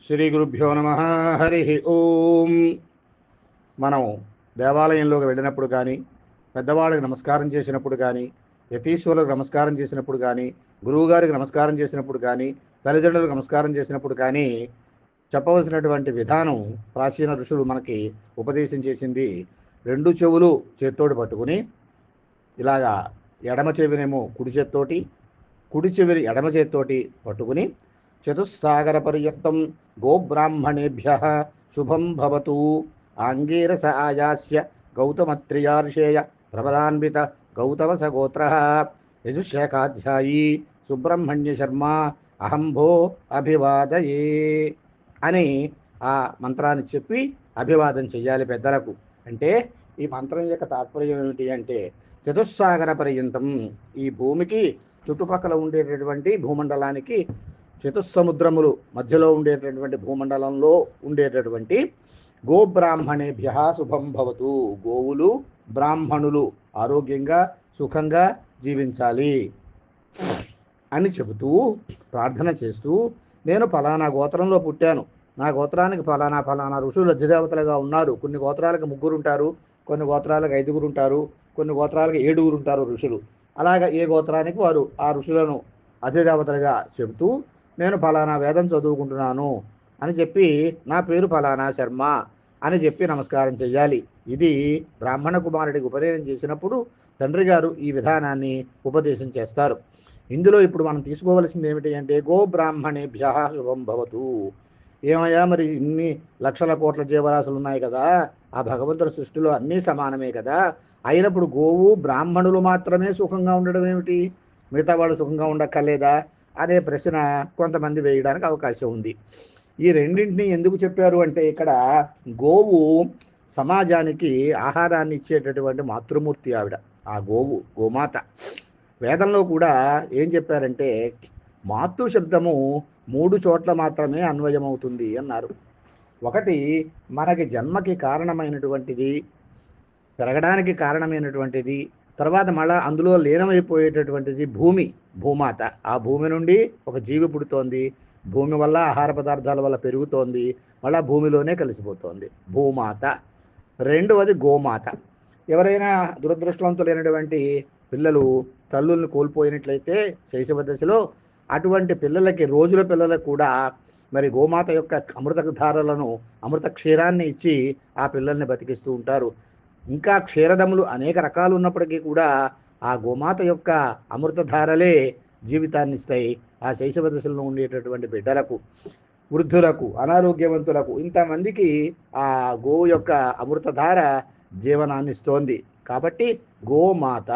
శ్రీ గురుభ్యో నమ. హరి ఓం. మనం దేవాలయంలోకి వెళ్ళినప్పుడు కానీ, పెద్దవాళ్ళకి నమస్కారం చేసినప్పుడు కానీ, యతీశ్వరులకు నమస్కారం చేసినప్పుడు కానీ, గురువుగారికి నమస్కారం చేసినప్పుడు కానీ, తల్లిదండ్రులకు నమస్కారం చేసినప్పుడు కానీ చెప్పవలసినటువంటి విధానం ప్రాచీన ఋషులు మనకి ఉపదేశం చేసింది. రెండు చెవులు చేత్తోటి పట్టుకుని ఇలాగా ఎడమ చెవినేమో కుడి చేత్తోటి, కుడి చెవిని ఎడమ చేత్తోటి పట్టుకుని చతుస్సాగర పర్యంతం గోబ్రాహ్మణేభ్య శుభం భవతు ఆంగీరస ఆయాస్య గౌతమత్రియార్షేయ ప్రబలాన్విత గౌతమ సగోత్ర యజుశేఖాధ్యాయీ సుబ్రహ్మణ్య శర్మ అహంభో అభివాదయే అని ఆ మంత్రాన్ని చెప్పి అభివాదం చెయ్యాలి పెద్దలకు. అంటే ఈ మంత్రం యొక్క తాత్పర్యం ఏమిటి అంటే, చతుస్సాగర పర్యంతం, ఈ భూమికి చుట్టుపక్కల ఉండేటటువంటి భూమండలానికి చతుస్సముద్రములు మధ్యలో ఉండేటటువంటి భూమండలంలో ఉండేటటువంటి గోబ్రాహ్మణేభ్య శుభం భవతు, గోవులు బ్రాహ్మణులు ఆరోగ్యంగా సుఖంగా జీవించాలి అని చెబుతూ ప్రార్థన చేస్తూ, నేను ఫలానా గోత్రంలో పుట్టాను, నా గోత్రానికి ఫలానా ఫలానా ఋషులు అధిదేవతలుగా ఉన్నారు. కొన్ని గోత్రాలకు 3 ఉంటారు, కొన్ని గోత్రాలకు 5 ఉంటారు, కొన్ని గోత్రాలకు 7 ఉంటారు ఋషులు. అలాగా ఏ గోత్రానికి వారు ఆ ఋషులను అధిదేవతలుగా చెబుతూ, నేను ఫలానా వేదం చదువుకుంటున్నాను అని చెప్పి, నా పేరు ఫలానా శర్మ అని చెప్పి నమస్కారం చెయ్యాలి. ఇది బ్రాహ్మణ కుమారుడికి ఉపదేశం చేసినప్పుడు తండ్రి గారు ఈ విధానాన్ని ఉపదేశం చేస్తారు. ఇందులో ఇప్పుడు మనం తీసుకోవలసింది ఏమిటి అంటే, గో బ్రాహ్మణేభ్య శుభం భవతు. ఏమయ్యా, మరి ఇన్ని లక్షల కోట్ల జీవరాశులు ఉన్నాయి కదా, ఆ భగవంతుడి సృష్టిలో అన్నీ సమానమే కదా, అయినప్పుడు గోవు బ్రాహ్మణులు మాత్రమే సుఖంగా ఉండడం ఏమిటి, మిగతా వాళ్ళు సుఖంగా ఉండక్కర్లేదా అనే ప్రశ్న కొంతమంది వేయడానికి అవకాశం ఉంది. ఈ రెండింటిని ఎందుకు చెప్పారు అంటే, ఇక్కడ గోవు సమాజానికి ఆహారాన్ని ఇచ్చేటటువంటి మాతృమూర్తి ఆవిడ. ఆ గోవు గోమాత. వేదంలో కూడా ఏం చెప్పారంటే, మాతృ శబ్దము 3 చోట్ల మాత్రమే అన్వయమవుతుంది అన్నారు. ఒకటి, మనకి జన్మకి కారణమైనటువంటిది, పెరగడానికి కారణమైనటువంటిది, తర్వాత మళ్ళా అందులో లీనమైపోయేటటువంటిది భూమి, భూమాత. ఆ భూమి నుండి ఒక జీవి పుడుతోంది, భూమి వల్ల ఆహార పదార్థాల వల్ల పెరుగుతోంది, మళ్ళా భూమిలోనే కలిసిపోతోంది, భూమాత. రెండవది గోమాత. ఎవరైనా దురదృష్టవంతులైనటువంటి పిల్లలు తల్లుల్ని కోల్పోయినట్లయితే శైశవ దశలో, అటువంటి పిల్లలకి, రోజుల పిల్లలకు కూడా మరి గోమాత యొక్క అమృత ధారలను, అమృత క్షీరాన్ని ఇచ్చి ఆ పిల్లల్ని బతికిస్తూ ఉంటారు. ఇంకా క్షీరదములు అనేక రకాలు ఉన్నప్పటికీ కూడా ఆ గోమాత యొక్క అమృతధారలే జీవితాన్ని ఇస్తాయి ఆ శైశవ దశలో ఉండేటటువంటి బిడ్డలకు, వృద్ధులకు, అనారోగ్యవంతులకు, ఇంతమందికి ఆ గోవు యొక్క అమృతధార జీవనాన్ని ఇస్తోంది. కాబట్టి గోమాత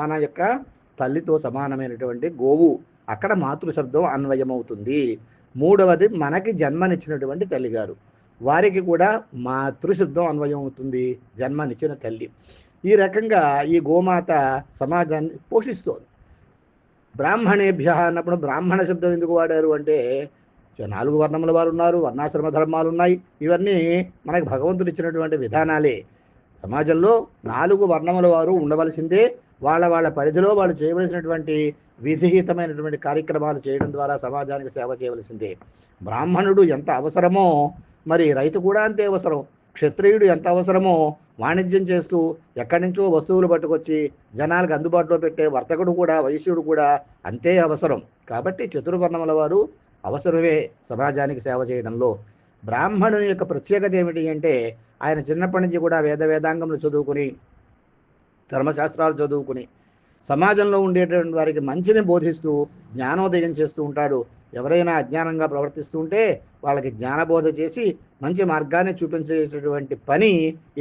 మన యొక్క తల్లితో సమానమైనటువంటి గోవు, అక్కడ మాతృ శబ్దం అన్వయమవుతుంది. మూడవది, మనకి జన్మనిచ్చినటువంటి తల్లిగారు, వారికి కూడా మాతృశబ్దం అన్వయం అవుతుంది, జన్మనిచ్చిన తల్లి. ఈ రకంగా ఈ గోమాత సమాజాన్ని పోషిస్తోంది. బ్రాహ్మణేభ్య అన్నప్పుడు బ్రాహ్మణ శబ్దం ఎందుకు వాడారు అంటే, 4 వర్ణముల వారు ఉన్నారు, వర్ణాశ్రమ ధర్మాలు ఉన్నాయి. ఇవన్నీ మనకు భగవంతుడు ఇచ్చినటువంటి విధానాలే. సమాజంలో 4 వర్ణముల వారు ఉండవలసిందే. వాళ్ళ పరిధిలో వాళ్ళు చేయవలసినటువంటి విధిహితమైనటువంటి కార్యక్రమాలు చేయడం ద్వారా సమాజానికి సేవ చేయవలసిందే. బ్రాహ్మణుడు ఎంత అవసరమో మరి రైతు కూడా అంతే అవసరం. క్షత్రియుడు ఎంత అవసరమో వాణిజ్యం చేస్తూ ఎక్కడి నుంచో వస్తువులు పట్టుకొచ్చి జనాలకు అందుబాటులో పెట్టే వర్తకుడు కూడా, వైశ్యుడు కూడా అంతే అవసరం. కాబట్టి చతుర్వర్ణముల వారు అవసరమే సమాజానికి సేవ చేయడంలో. బ్రాహ్మణుని యొక్క ప్రత్యేకత ఏమిటి అంటే, ఆయన చిన్నప్పటి నుంచి కూడా వేదాంగములు చదువుకుని, ధర్మశాస్త్రాలు చదువుకుని, సమాజంలో ఉండేటువంటి వారికి మంచిని బోధిస్తూ జ్ఞానోదయం చేస్తూ ఉంటాడు. ఎవరైనా అజ్ఞానంగా ప్రవర్తిస్తూ ఉంటే వాళ్ళకి జ్ఞానబోధ చేసి మంచి మార్గాన్ని చూపించేటటువంటి పని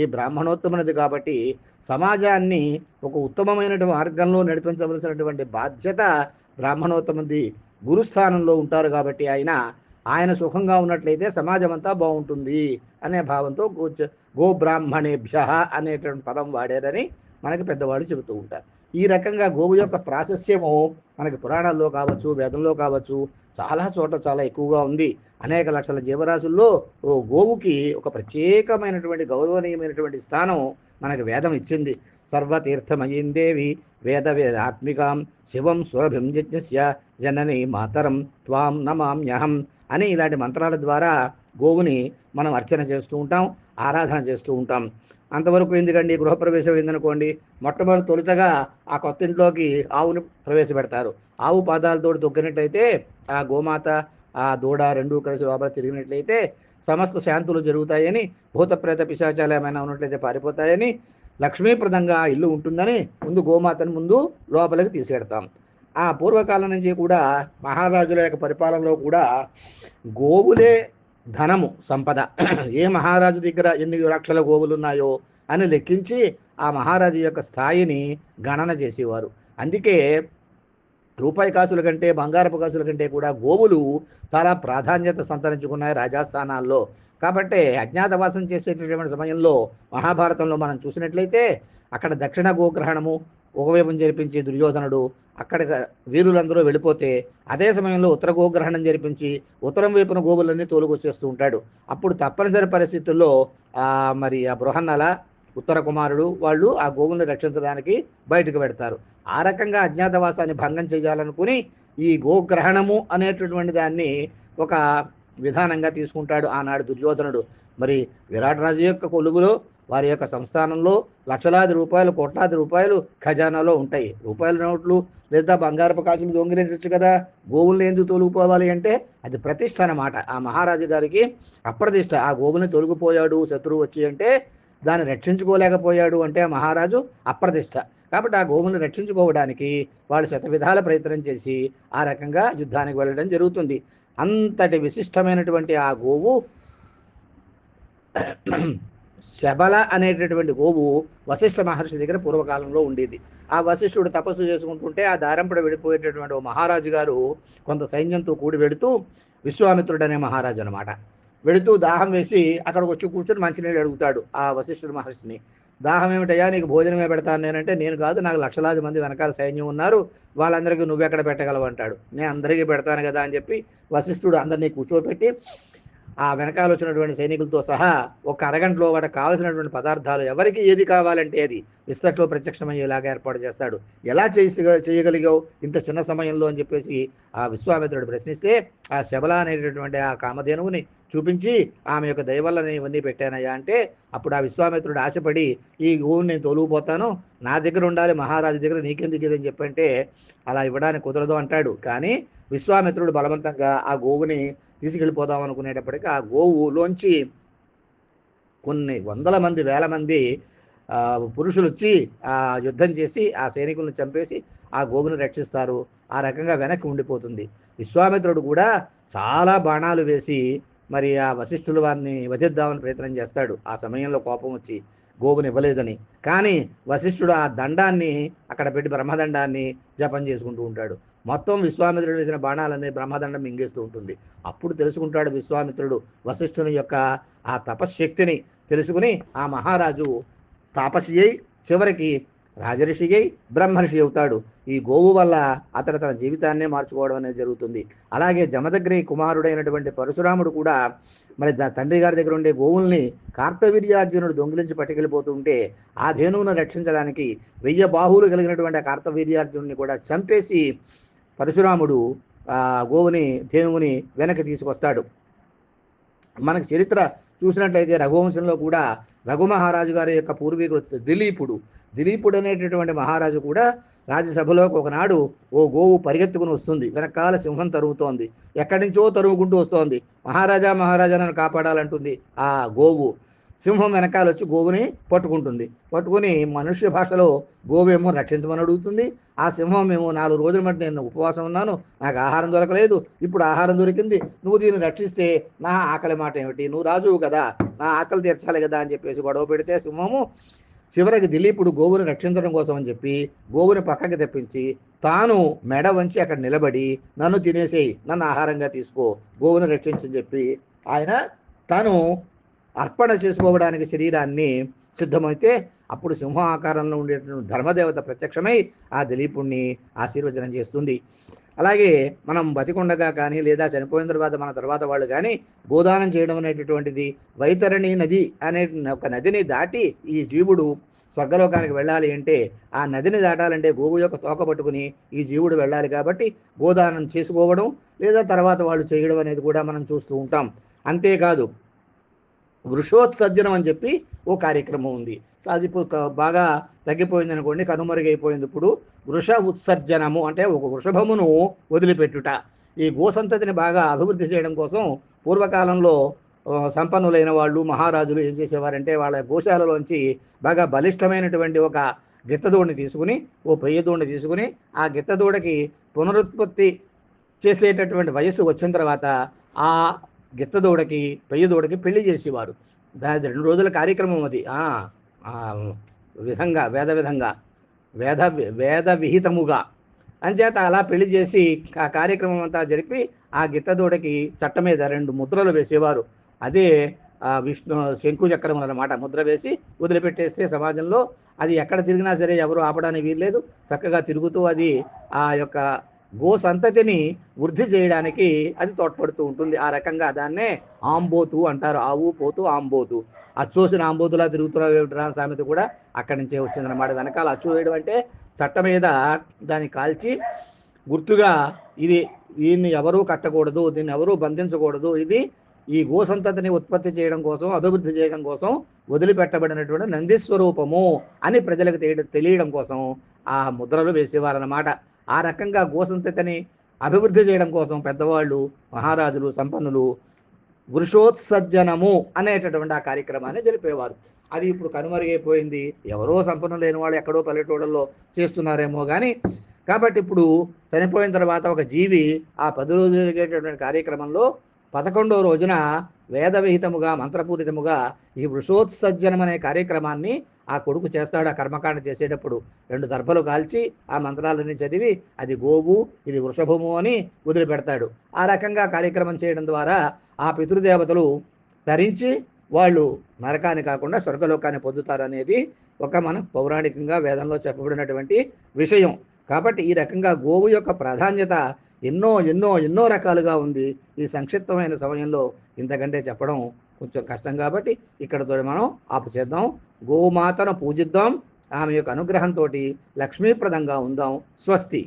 ఈ బ్రాహ్మణోత్తమునిది. కాబట్టి సమాజాన్ని ఒక ఉత్తమమైన మార్గంలో నడిపించవలసినటువంటి బాధ్యత బ్రాహ్మణోత్తమునిది. గురుస్థానంలో ఉంటారు కాబట్టి ఆయన సుఖంగా ఉన్నట్లయితే సమాజం అంతా బాగుంటుంది అనే భావంతో గోబ్రాహ్మణేభ్య అనేటువంటి పదం వాడారని మనకి పెద్దవాళ్ళు చెబుతూ ఉంటారు. ఈ రకంగా గోవు యొక్క ప్రాశస్యము మనకి పురాణాల్లో కావచ్చు, వేదంలో కావచ్చు, చాలా చోట్ల చాలా ఎక్కువగా ఉంది. అనేక లక్షల జీవరాశుల్లో ఓ గోవుకి ఒక ప్రత్యేకమైనటువంటి గౌరవనీయమైనటువంటి స్థానం మనకి వేదం ఇచ్చింది. సర్వతీర్థమయీం దేవి వేద వేదాత్మికాం శివం సురభిం యజ్ఞస్య జనని మాతరం త్వాం నమామ్యహం అని ఇలాంటి మంత్రాల ద్వారా గోవుని మనం అర్చన చేస్తూ ఉంటాం, ఆరాధన చేస్తూ ఉంటాం. అంతవరకు ఎందుకండి, గృహప్రవేశం ఏందనుకోండి, మొట్టమొదటి తొలుతగా ఆ కొత్త ఇంట్లోకి ఆవుని ప్రవేశపెడతారు. ఆవు పాదాలతో తొక్కినట్లయితే ఆ గోమాత ఆ దూడ రెండూ కలిసి లోపల తిరిగినట్లయితే సమస్త శాంతులు జరుగుతాయని, భూత ప్రేత పిశాచాలు ఏమైనా ఉన్నట్లయితే పారిపోతాయని, లక్ష్మీప్రదంగా ఇల్లు ఉంటుందని ముందు గోమాతను ముందు లోపలికి తీసుకెడతాం. ఆ పూర్వకాలం నుంచి కూడా మహారాజుల యొక్క పరిపాలనలో కూడా గోవులే ధనము, సంపద. ఏ మహారాజు దగ్గర ఎన్ని లక్షల గోవులు ఉన్నాయో అని లెక్కించి ఆ మహారాజు యొక్క స్థాయిని గణన చేసేవారు. అందుకే రూపాయి కాసుల కంటే, బంగారపు కాసుల కంటే కూడా గోవులు చాలా ప్రాధాన్యత సంతరించుకున్నాయి రాజస్థానాల్లో. కాబట్టి అజ్ఞాతవాసం చేసేటటువంటి సమయంలో మహాభారతంలో మనం చూసినట్లయితే అక్కడ దక్షిణ గోగ్రహణము ఒకవైపు జరిపించి దుర్యోధనుడు అక్కడ వీరులందరూ వెళ్ళిపోతే, అదే సమయంలో ఉత్తర గోగ్రహణం జరిపించి ఉత్తరం వైపున గోవులన్నీ తోలుకొచ్చేస్తూ ఉంటాడు. అప్పుడు తప్పనిసరి పరిస్థితుల్లో మరి ఆ బృహన్నల ఉత్తర కుమారుడు వాళ్ళు ఆ గోవుల్ని రక్షించడానికి బయటకు పెడతారు. ఆ రకంగా అజ్ఞాతవాసాన్ని భంగం చేయాలనుకుని ఈ గోగ్రహణము అనేటటువంటి దాన్ని ఒక విధానంగా తీసుకుంటాడు ఆనాడు దుర్యోధనుడు. మరి విరాట్ రాజు యొక్క కొలువులో, వారి యొక్క సంస్థానంలో లక్షలాది రూపాయలు, కోట్లాది రూపాయలు ఖజానాలో ఉంటాయి. రూపాయల నోట్లు లేదా బంగారపు కాసులు దొంగిలించవచ్చు కదా, గోవుల్ని ఎందుకు తొలగిపోవాలి అంటే అది ప్రతిష్ట అన్నమాట. ఆ మహారాజు గారికి అప్రతిష్ట. ఆ గోవుని తొలగిపోయాడు శత్రువు వచ్చి అంటే, దాన్ని రక్షించుకోలేకపోయాడు అంటే ఆ మహారాజు అప్రతిష్ట. కాబట్టి ఆ గోవుని రక్షించుకోవడానికి వాళ్ళు శతవిధాల ప్రయత్నం చేసి ఆ రకంగా యుద్ధానికి వెళ్ళడం జరుగుతుంది. అంతటి విశిష్టమైనటువంటి ఆ గోవు శబల అనేటటువంటి గోవు వశిష్ఠ మహర్షి దగ్గర పూర్వకాలంలో ఉండేది. ఆ వశిష్ఠుడు తపస్సు చేసుకుంటుంటే ఆ దారంపడ వెళ్ళిపోయేటటువంటి ఓ మహారాజు గారు కొంత సైన్యంతో కూడి వెళుతూ, విశ్వామిత్రుడు అనే మహారాజు అనమాట, వెళుతూ దాహం వేసి అక్కడికి వచ్చి కూర్చొని మంచినీళ్ళు అడుగుతాడు ఆ వశిష్ఠుడు మహర్షిని. దాహం ఏమిటయ్యా, నీకు భోజనమే పెడతాను నేనంటే, నేను కాదు, నాకు లక్షలాది మంది వెనకాల సైన్యం ఉన్నారు, వాళ్ళందరికీ నువ్వెక్కడ పెట్టగలవు అంటాడు. నేను అందరికీ పెడతాను కదా అని చెప్పి వశిష్ఠుడు అందరినీ కూర్చోబెట్టి ఆ వెనకాల వచ్చినటువంటి సైనికులతో సహా ఒక అరగంటలో వాటికి కావలసినటువంటి పదార్థాలు ఎవరికి ఏది కావాలంటే అది విస్తట్లో ప్రత్యక్షమయ్యేలాగా ఏర్పాటు చేస్తాడు. ఎలా చేయగలిగావు ఇంత చిన్న సమయంలో అని చెప్పేసి ఆ విశ్వామిత్రుడు ప్రశ్నిస్తే, ఆ శబల అనేటటువంటి ఆ కామధేనువుని చూపించి ఆమె యొక్క దయ వల్ల నేను ఇవన్నీ పెట్టానయ్యా అంటే, అప్పుడు ఆ విశ్వామిత్రుడు ఆశపడి ఈ గోవుని నేను తొలుగుపోతాను, నా దగ్గర ఉండాలి, మహారాజు దగ్గర నీకెందుకు ఇదని చెప్పంటే అలా ఇవ్వడానికి కుదరదు అంటాడు. కానీ విశ్వామిత్రుడు బలవంతంగా ఆ గోవుని తీసుకెళ్ళిపోదాం అనుకునేటప్పటికీ ఆ గోవులోంచి కొన్ని వందల మంది, వేల మంది పురుషులు వచ్చి ఆ యుద్ధం చేసి ఆ సైనికులను చంపేసి ఆ గోవుని రక్షిస్తారు. ఆ రకంగా వెనక్కి ఉండిపోతుంది. విశ్వామిత్రుడు కూడా చాలా బాణాలు వేసి మరి ఆ వశిష్ఠుల వారిని వధిద్దామని ప్రయత్నం చేస్తాడు. ఆ సమయంలో కోపం వచ్చి గోవుని ఇవ్వలేదని. కానీ వశిష్ఠుడు ఆ దండాన్ని అక్కడ పెట్టి బ్రహ్మదండాన్ని జపం చేసుకుంటూ ఉంటాడు. మొత్తం విశ్వామిత్రుడు వేసిన బాణాలన్నీ బ్రహ్మదండం మింగేస్తూ ఉంటుంది. అప్పుడు తెలుసుకుంటాడు విశ్వామిత్రుడు వశిష్ఠుని యొక్క ఆ తపశ్శక్తిని. తెలుసుకుని ఆ మహారాజు తాపసి అయి చివరికి రాజర్షి అయి బ్రహ్మర్షి అవుతాడు. ఈ గోవు వల్ల అతడు తన జీవితాన్నే మార్చుకోవడం అనేది జరుగుతుంది. అలాగే జమదగ్ని కుమారుడైనటువంటి పరశురాముడు కూడా మరి తండ్రి గారి దగ్గర ఉండే గోవుల్ని కార్తవీర్యార్జునుడు దొంగిలించి పట్టుకెళ్ళిపోతుంటే ఆ ధేనువును రక్షించడానికి 1000 బాహువులు కలిగినటువంటి ఆ కార్తవీర్యార్జునుడిని కూడా చంపేసి పరశురాముడు ఆ గోవుని, ధేనువుని వెనక్కి తీసుకొస్తాడు. మనకి చరిత్ర చూసినట్లయితే రఘువంశంలో కూడా రఘు మహారాజు గారి యొక్క పూర్వీకుడు దిలీపుడు అనేటటువంటి మహారాజు కూడా రాజ్యసభలోకి ఒకనాడు ఓ గోవు పరిగెత్తుకుని వస్తుంది. వెనకాల సింహం తరుగుతోంది. ఎక్కడి నుంచో తరుగుకుంటూ వస్తోంది. మహారాజా నన్ను కాపాడాలంటుంది ఆ గోవు. సింహం వెనకాల వచ్చి గోవుని పట్టుకుంటుంది. పట్టుకుని మనుష్య భాషలో గోవేమో రక్షించమని అడుగుతుంది. ఆ సింహం మేము 4 రోజుల మట్టి నేను ఉపవాసం ఉన్నాను, నాకు ఆహారం దొరకలేదు, ఇప్పుడు ఆహారం దొరికింది, నువ్వు దీన్ని రక్షిస్తే నా ఆకలి మాట ఏమిటి, నువ్వు రాజువు కదా, నా ఆకలి తీర్చాలి కదా అని చెప్పేసి గొడవ పెడితే సింహము చివరికి దిలీపుడు గోవుని రక్షించడం కోసం అని చెప్పి గోవుని పక్కకి తెప్పించి తాను మెడ వంచి అక్కడ నిలబడి నన్ను తినేసేయి, నన్ను ఆహారంగా తీసుకో, గోవుని రక్షించని చెప్పి ఆయన తాను అర్పణ చేసుకోవడానికి శరీరాన్ని సిద్ధమైతే అప్పుడు సింహం ఆకారంలో ఉండేటువంటి ధర్మదేవత ప్రత్యక్షమై ఆ దిలీపుణ్ణి ఆశీర్వచనం చేస్తుంది. అలాగే మనం బతికుండగా కానీ లేదా చనిపోయిన తర్వాత మన తర్వాత వాళ్ళు కానీ గోదానం చేయడం అనేటటువంటిది, వైతరణి నది అనే ఒక నదిని దాటి ఈ జీవుడు స్వర్గలోకానికి వెళ్ళాలి అంటే, ఆ నదిని దాటాలంటే గోవు యొక్క తోక పట్టుకుని ఈ జీవుడు వెళ్ళాలి. కాబట్టి గోదానం చేసుకోవడం లేదా తర్వాత వాళ్ళు చేయడం అనేది కూడా మనం చూస్తూ ఉంటాం. అంతేకాదు వృషోత్సర్జనం అని చెప్పి ఓ కార్యక్రమం ఉంది. అది ఇప్పుడు బాగా తగ్గిపోయింది అనుకోండి, కనుమరుగైపోయింది. ఇప్పుడు వృష ఉత్సర్జనము అంటే ఒక వృషభమును వదిలిపెట్టుట. ఈ గోసంతతిని బాగా అభివృద్ధి చేయడం కోసం పూర్వకాలంలో సంపన్నులైన వాళ్ళు మహారాజులు ఏం చేసేవారంటే, వాళ్ళ గోశాలలోంచి బాగా బలిష్టమైనటువంటి ఒక గిత్తదూడని తీసుకుని, ఓ పెయ్యదూడని తీసుకుని, ఆ గిత్తదూడకి పునరుత్పత్తి చేసేటటువంటి వయస్సు వచ్చిన తర్వాత ఆ గిత్తదూడకి పెయ్యదూడకి పెళ్లి చేసేవారు. దాని 2 రోజుల కార్యక్రమం అది. విధంగా వేద విహితముగా అంచేత అలా పెళ్లి చేసి ఆ కార్యక్రమం అంతా జరిపి ఆ గిత్తదూడకి చట్ట మీద 2 ముద్రలు వేసేవారు. అదే విష్ణు శంకు చక్రములు అన్నమాట. ముద్ర వేసి వదిలిపెట్టేస్తే సమాజంలో అది ఎక్కడ తిరిగినా సరే ఎవరు ఆపడానికి వీల్లేదు. చక్కగా తిరుగుతూ అది ఆ యొక్క గో సంతతిని వృద్ధి చేయడానికి అది తోడ్పడుతూ ఉంటుంది. ఆ రకంగా దాన్నే ఆంబోతు అంటారు. ఆవు పోతు ఆంబోతు. అచ్చోసిన ఆంబోతులా తిరుగుతున్న సామెత కూడా అక్కడి నుంచే వచ్చిందనమాట. వెనకాల అచ్చు వేయడం అంటే చట్ట మీద దాన్ని కాల్చి గుర్తుగా దీన్ని ఎవరూ కట్టకూడదు, దీన్ని ఎవరూ బంధించకూడదు, ఇది ఈ గోసంతతిని ఉత్పత్తి చేయడం కోసం, అభివృద్ధి చేయడం కోసం వదిలిపెట్టబడినటువంటి నందీస్వరూపము అని ప్రజలకు తెలియడం కోసం ఆ ముద్రలు వేసేవారన్నమాట. ఆ రకంగా గోసంతతిని అభివృద్ధి చేయడం కోసం పెద్దవాళ్ళు, మహారాజులు, సంపన్నులు వృషోత్సర్జనము అనేటటువంటి ఆ కార్యక్రమాన్ని జరిపేవారు. అది ఇప్పుడు కనుమరుగైపోయింది. ఎవరో సంపన్నులు లేని వాళ్ళు ఎక్కడో పల్లెటూళ్ళల్లో చేస్తున్నారేమో కానీ. కాబట్టి ఇప్పుడు చనిపోయిన తర్వాత ఒక జీవి ఆ 10 రోజులు జరిగేటటువంటి కార్యక్రమంలో 11వ రోజున వేదవిహితముగా మంత్రపూరితముగా ఈ వృషోత్సర్జనం అనే కార్యక్రమాన్ని ఆ కొడుకు చేస్తాడు. ఆ కర్మకాండ చేసేటప్పుడు 2 దర్భలు కాల్చి ఆ మంత్రాలన్నీ చదివి అది గోవు, ఇది వృషభము అని వదిలిపెడతాడు. ఆ రకంగా కార్యక్రమం చేయడం ద్వారా ఆ పితృదేవతలు తరించి వాళ్ళు నరకాన్ని కాకుండా స్వర్గలోకాన్ని పొందుతారనేది ఒక మన పౌరాణికంగా వేదంలో చెప్పబడినటువంటి విషయం. కాబట్టి ఈ రకంగా గోవు యొక్క ప్రాధాన్యత ఎన్నో ఎన్నో ఎన్నో రకాలుగా ఉంది. ఈ సంక్షిప్తమైన సమయంలో ఇంతకంటే చెప్పడం కొంచెం కష్టం కాబట్టి ఇక్కడతో మనం ఆపు చేద్దాం. గోమాతను పూజిద్దాం, ఆమె యొక్క అనుగ్రహంతో లక్ష్మీప్రదంగా ఉందాం. స్వస్తి.